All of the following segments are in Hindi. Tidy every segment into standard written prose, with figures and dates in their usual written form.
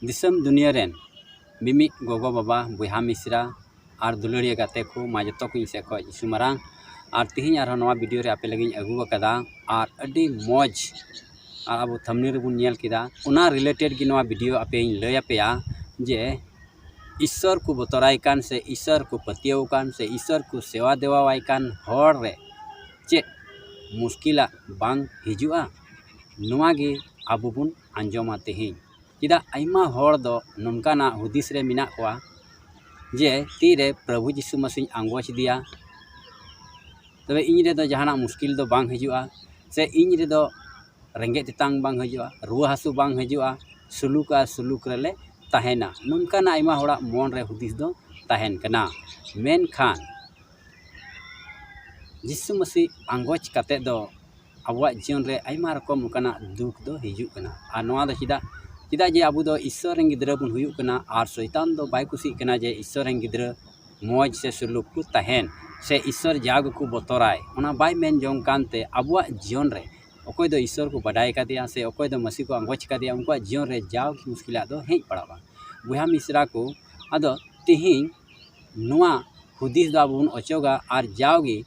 दिसम दुनिया रेन मिमिक गोगो बाबा बुहा मिश्रा और दुलड़िया गाते को मा जो को से खो सुमारांग और तिहिं और नवा वीडियो रे आपे लगी अगू कदा और अडी मौज और अब थंबनेल रे बुन नेल किदा उना रिलेटेड की नवा वीडियो आपे लय आपेया जे ईश्वर को बतराय कान से ईश्वर को पतियव कान से ईश्वर को सेवा देवावाय कान हर रे चे मुश्किला बांग हिजुआ नवा गे आबो बुन आंजोमा तिहिं चिदा आइमा हर दो नोनकाना हुदिस रे मिना कोआ जे तीरे प्रभु यीशु मसीह आंगोच दिया तबे इन रे दो जहाना मुश्किल दो बांग हिजुआ से इन रे दो रेंगे तेतांग बांग हिजुआ रुआ हासु बांग हिजुआ सुलूक रेले ताहेना नोनकाना आइमा होड़ा मन रे हुदिस दो ताहेन कना मेनखान यीशु मसीह आंगोच काते दो आबुआ जीवन रे आइमा रकम कना दुख दो हिजु कना आ नोआ दो चिदा जे आबू दो ईश्वर रें गिद्रा बुन हुयुक कना और शैतान दो बाय कुसी कना जे ईश्वर रें गिद्रा मौज से सुलूक को तहन से ईश्वर जाग को बतराय ओना बाय मेन जोंग कानते आबुआ जीवन रे अकोय दो ईश्वर को बडाय का दिया से अकोय दो मसीह को आंगोच का दिया उनका जीवन रे जाव की मुश्किल दो हेज पड़ावा बुहा मिश्रा को अदो तिहिं नुआ हुदिस दो आबुन अचोगा और जावगी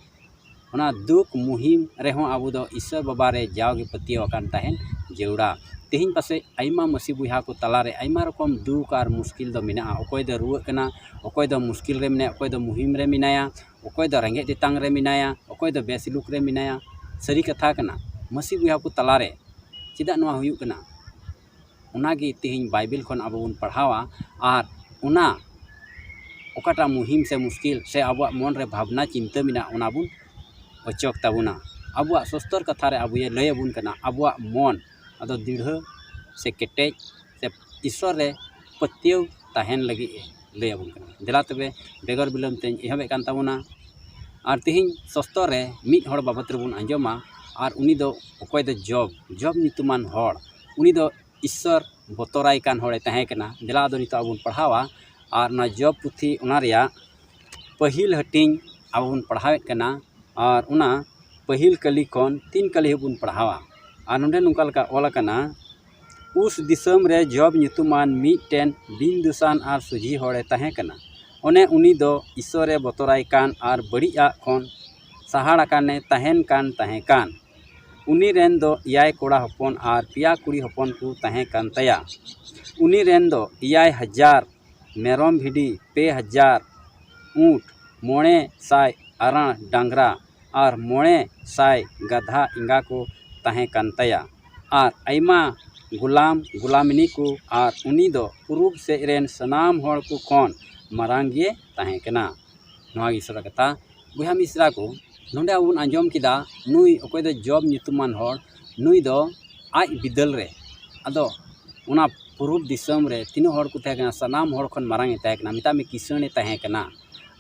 ओना दुख मुहिम रेहों आबू दो ईश्वर बाबा रे जावगी पतियो कान तहन जेउड़ा तिहिं पासे आइमा मसी बुहा को तलारे आइमा रकम दुख और मुश्किल दो मिना अकोय दो रुआ कना अकोय दो मुश्किल रे मिनाया अकोय दो मुहिम रे मिनाया अकोय दो रेंगे तेतांग रे मिनाया अकोय दो बेसिलुक रे मिनाया सरी कथा कना मसी बुहा को तलारे चिदा नवा हुयुक कना उनागी तिहिं बाइबल खन आबो बुन पढ़ावा और उना ओकाटा मुहिम से मुश्किल से आबुआ मन रे भावना चिंता मिना उना बुन अचोक ताबुना आबुआ सस्तर कथा रे आबुए लय बुन कना आबुआ मन अदो दृढ़ से केटेज से ईश्वर रे पतियव ताहेन लगी लय बुन कना देला तबे बेगर बिलम तें एहबे कान ताबुना और तिहिं सस्तर रे मिद हड़ बाबत रे बुन आंजोमा और उनी दो अकोय दो जॉब नितुमान हड़ उनी दो ईश्वर बतराय कान हड़े ताहे कना देला दो नितो आबुन पढ़ावा और ना जॉब पुथी उना रिया पहिल हटिंग आबुन पढ़ावेत कना और उना पहिल कली खन 3 कली बुन पढ़ावा और नोंडे नुका लका ऑल कना उस दिसम रे जॉब नितुमान मिटेन बिन दुसान और सुझी हड़े ताहे कना ओने उनी दो ईश्वरे बतराय कान और बड़िया खन सहाड़ा काने ताहेन कान उनी रेन दो इयाय कोड़ा हपन और पिया कुड़ी हपन को ताहे कान तया उनी रेन दो 1000 मेरम भिडी 2000 ऊँट 900 आरण डांगरा और 900 गधा इंगा को ताहे कान तया और आइमा गुलामिनी को और उनी दो पूर्व से रेन सनाम हड़ को खन मारांगे ताहे कना नवा ईश्वर कथा बुहा मिश्रा को नोंडे आबुन आंजोम किदा नुई अकोय दो जॉब नितुमान हड़ नुई दो आज बिदल रे अदो उना पूर्व दिसम रे तीनों हड़ को ताहे कना सनाम हड़ खन मारांगे ताहे कना मिता में किसने ताहे कना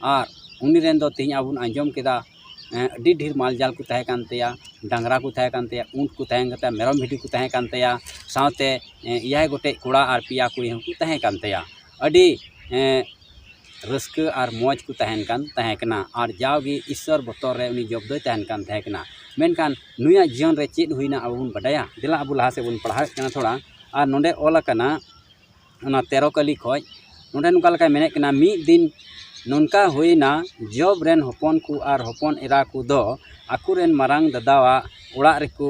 और उनी रेन दो तिहिं आबुन आंजोम किदा अड्डी ढेर माल जाल को ताहे कान तया डांगरा को ताहे कान तया ऊँट को ताहे कान तया मेरम भिडी को ताहे कान तया साथे 11 गोटे कोड़ा और पिया कुड़ी को ताहे कान तया अड्डी रस्क और मौज को ताहे कना और जावगी ईश्वर बतर रे उनी जॉब दो ताहे कना मेनकान नुया जीवन रे चेद हुईना अब बुन बडाया दिला अब लहा से बुन पढ़ावे कना थोड़ा और नोंडे ऑल कना ओना 13 कली खoj नोंडे नुका लका मेने कना मिद दिन नोनका हुईना जॉब रेन हपन को और हपन एरा को दो आकुरेन मारांग दादावा ओड़ा रेको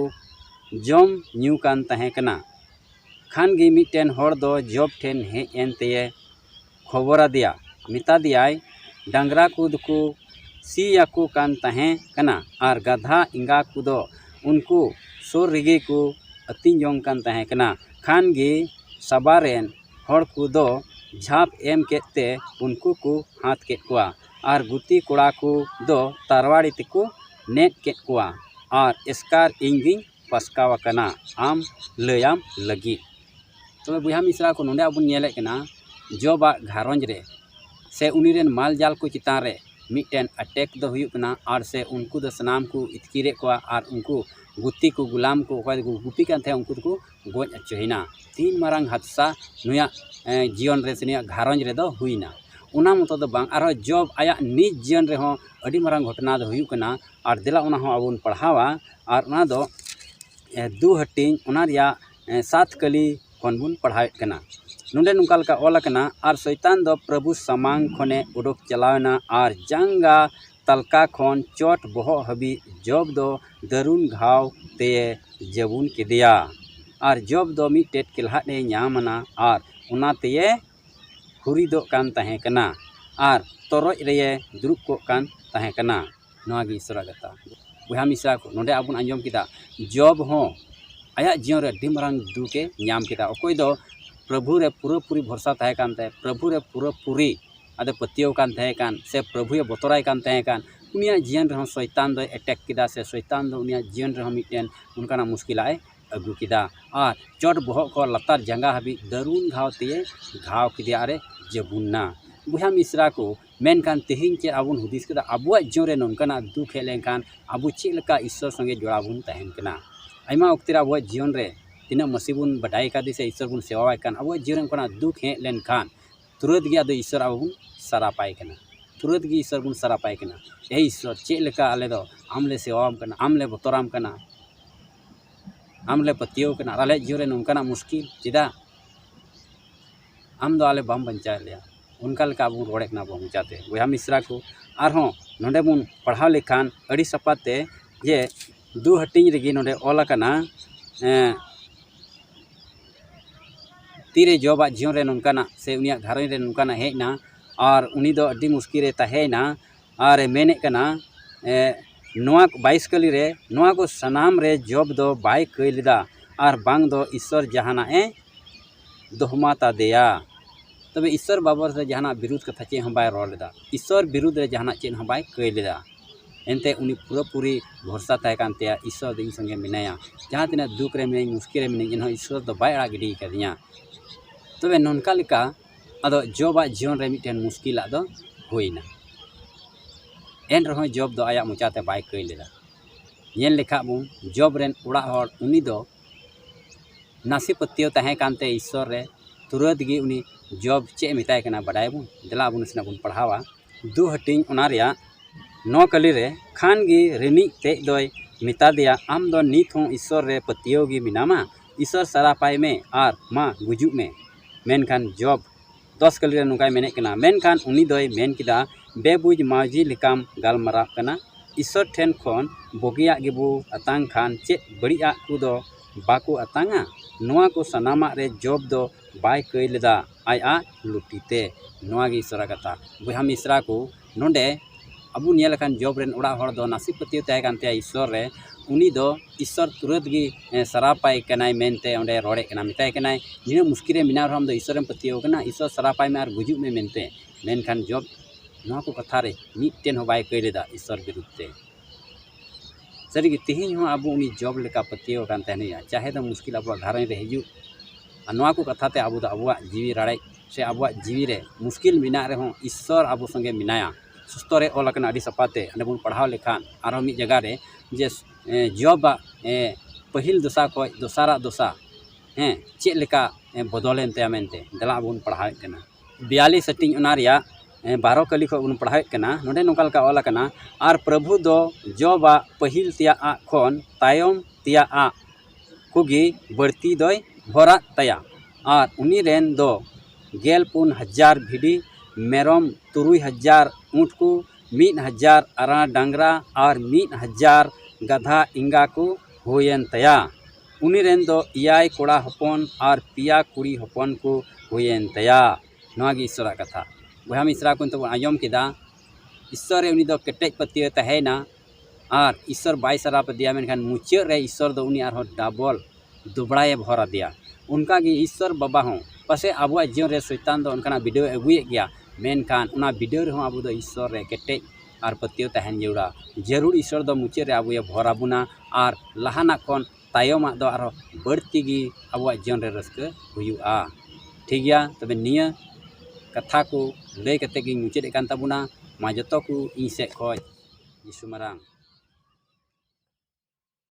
जम न्यू कान ताहे कना खान गे मिटेन हड़ दो जॉब ठेन हेज एनते खबरा दिया मिता दियाय डांगरा को दुको सिया को कान ताहे कना और गधा इंगा को दो उनको सोर रिगे को अतिन जोंग कान ताहे कना खान गे सबारेन हड़ को दो झाप एम केते उनको को हाथ के कुआ और गुती कोड़ा को दो तारवाड़ी तिको नेट के कुआ और एस्कार इंगिंग पस्कावा कना आम लयाम लगी तो बुहा मिश्रा को नोंडे आबुन नेले कना जॉबा घारंज रे से उनी रेन माल जाल को चितान रे मिटेन अटैक दो हुयुक कना और से उनको दो सनाम को इतकीरे कोआ और उनको गुत्ती को गुलाम को अकोय को गुपी कान थे उनको को गोज अचोहिना 3 मारांग हादसा नुया जीवन रे से घारंज रे दो हुईना उना मतो दो बांग आरो जॉब आया निज जीवन रे हो अडी मारांग घटना दो हुयुक कना और दिला उना हो आबुन पढ़ावा और उना दो 2 हटिंग उना रिया 7 कली खन बुन पढ़ावे कना नोंडे नुंका लेका ऑल आकना आर शैतान दो प्रभु सामांग खने उडोक चलावना आर जांगा तलका खन चोट बहक हाबी जब दो दारुन घाव ते जबुन किदिया आर जब दो मिटेट किलहाटे ᱧᱟᱢᱟना आर उनाते हुरीदो कान तहे कना आर तोरज रे दुरुब को कान तहे कना नोआ गे ईश्वर कथा बहा मिसा को नोंडे आबुन आंजम किदा जब हो आया जीवन रे डी मारांग दुके ᱧᱟᱢ किदा अकोय दो प्रभु रे पूरापूरी भरोसा तहे कान ते प्रभु रे पूरापूरी आदे पतियो कान तहे कान से प्रभु ये बतराय कान तहे कान उनिया जीवन रे शैतान दो अटैक किदा से शैतान दो उनिया जीवन रे मिटेन उनकाना मुश्किलाय अगू किदा आर चोट बहक को लतार जंगा हाबी दारुन घाव ते घाव किदिया अरे जबुन्ना बुहा मिश्रा को मेनकान तेहिं चे आबुन हुदिस कदा आबुआ जीवन रे नोनकाना दुख हे लेनकान आबु चे लेका ईश्वर संगे जोड़ाबुन तहेन कना आयमा वक्ति रे आबुआ जीवन रे तीना मसीबुन बडाई कादी से ईश्वर बुन सेवाय कान आबुआ जीवन कोना दुख हे लेनकान तुरंत गे आदो ईश्वर आबुन सारा पाए कना तुरंत गे ईश्वर बुन सारा पाए कना ए ईश्वर चे लेका आले दो आमले सेवाम कना आमले बतराम कना आमले पतियो कना आले जीवन रे नोनकाना मुश्किल चिदा आम दो आले बाम बंचा लिया उनका लेका आबुन रोड़े कना बो मुचाते बहा मिश्रा को आरहों नोंडे बुन पढ़ाव लेखान अड़ी सपाते जे दु हटिंग रेगी नोंडे ऑल आकना तीरे जॉब जीवन रे नोनकाना से उनिया घरन रे नोनकाना हेजना और उनी दो अड्डी मुश्किल रे तहेना और मेने कना नोआ 22 कली रे नोआ को सनाम रे जॉब दो बाय कइलिदा और बांग दो ईश्वर जहाना ए दोहमाता देया तबे ईश्वर बाबर से जहाना विरुद्ध कथा चे हम बाय रोल लेदा ईश्वर विरुद्ध रे जहाना चे हम बाय कइलिदा एनते उनी पूरापूरी भरोसा तहे कानते ईश्वर दिन संगे मिनाया जहाँ तिना दुख रे मिनाई मुश्किल रे मिनाई इन ईश्वर दो बाय आड़ा गिडी कदिया तबे नोनका लेका आदो जॉबा जीवन रे मिटेन मुश्किल आदो होइना एन रहो जॉब दो आया मुचाते बाय कइलेदा नेल लेखा बुन जॉब रेन उड़ा हर उनी दो नासी पतियो तहे कानते ईश्वर रे तुरंत गे उनी जॉब चे मिताय कना बडाय बुन देला बुन सना बुन पढ़ावा दु हटिंग उना रिया 9 कली रे खान गी रिनी ते दोय मिता दिया आम दो नित हो ईश्वर रे पतियो गी मिनामा ईश्वर सारा पाए में आर मा गुजुक में मेनखान जॉब 10 कली रे नुकाय मेने कना मेनखान उनी दोय मेन किदा बेबुज माजी लिकाम गालमारा कना ईश्वर ठेन खन बगिया गिबु अतांग खान चे बड़िया कुदो बाको अतांगा नोआ को सनामा रे जॉब दो बाय कइलेदा आया लुटीते नोआ गे ईश्वर कथा बहा मिश्रा को नोंडे अबु नियल खान जॉब रेन उड़ा हर दो नासी पतियो तहे कानते ईश्वर रे उनी दो ईश्वर तुरंत गे सारा पाए कनाय मेनते ओंडे रोड़े कना मिताय कनाय निना मुश्किल रे मिना हम दो ईश्वर रे पतियो कना ईश्वर सारा पाए में आर गुजुक में मेनते मेनखान जॉब नोआ को कथा रे मिटेन हो बाय कइलेदा ईश्वर विरुद्धते सरी तेहिं हो आबु उनी जॉब लेका पतियो कान तहनिया चाहे तो मुश्किल अब घरन रे हिजु नोआ को कथा ते आबु दो आबुआ जीवी राड़े से आबुआ जीवी रे मुश्किल मिना रे हो ईश्वर आबु संगे मिनाया सुस्तो रे ऑल आकना अडी सपाते अंडे बुन पढ़ाव लेखान आरो मी जगह रे जे जॉब पहिल दोसा को दोसारा दोसा चे लेका बदलेन ते मेनते दला बुन पढ़ाव कना 42 सेटिंग उना रिया 12 कली को बुन पढ़ाव कना नोडे नोकाल का ऑल आकना आर प्रभु दो जॉबा पहिल तिया आ खन तायम तिया आ कुगी बढ़ती दोय भरा तया और उनी रेन दो 14,000 भिडी मेरम 3,000 ऊँट को 1,000 आरा डांगरा और 1,000 गधा इंगा को होयन तया उनी रेन दो 6 कोड़ा हपन और 5 कुड़ी हपन को होयन तया नोआ गे ईश्वर कथा बहा मिश्रा को तो आयम किदा ईश्वर रे उनी दो केटेज पतियो तहेना और ईश्वर बाय सारा पदिया मेनखान मुचाद रे ईश्वर दो उनी आरो डबल दुबड़ाए भरा दिया उनका गे ईश्वर बाबा हो पासे आबुआ जीवन रे शैतान दो उनकाना वीडियो अगुए गया मेनखान उना वीडियो रे हो आबु दो ईश्वर रे केटेज और पतियो तहन जरूरा जरूर ईश्वर दो मुचाद रे आबुए भरा बुना और लहाना खन तायमा दो आरो बढ़ती गी आबुआ जीवन रे रस्क हुयुआ ठीक गया तबे निया कथा को लय कते गी मुचाद कान ताबुना मा जतो को इन से खय यीशु मारांग।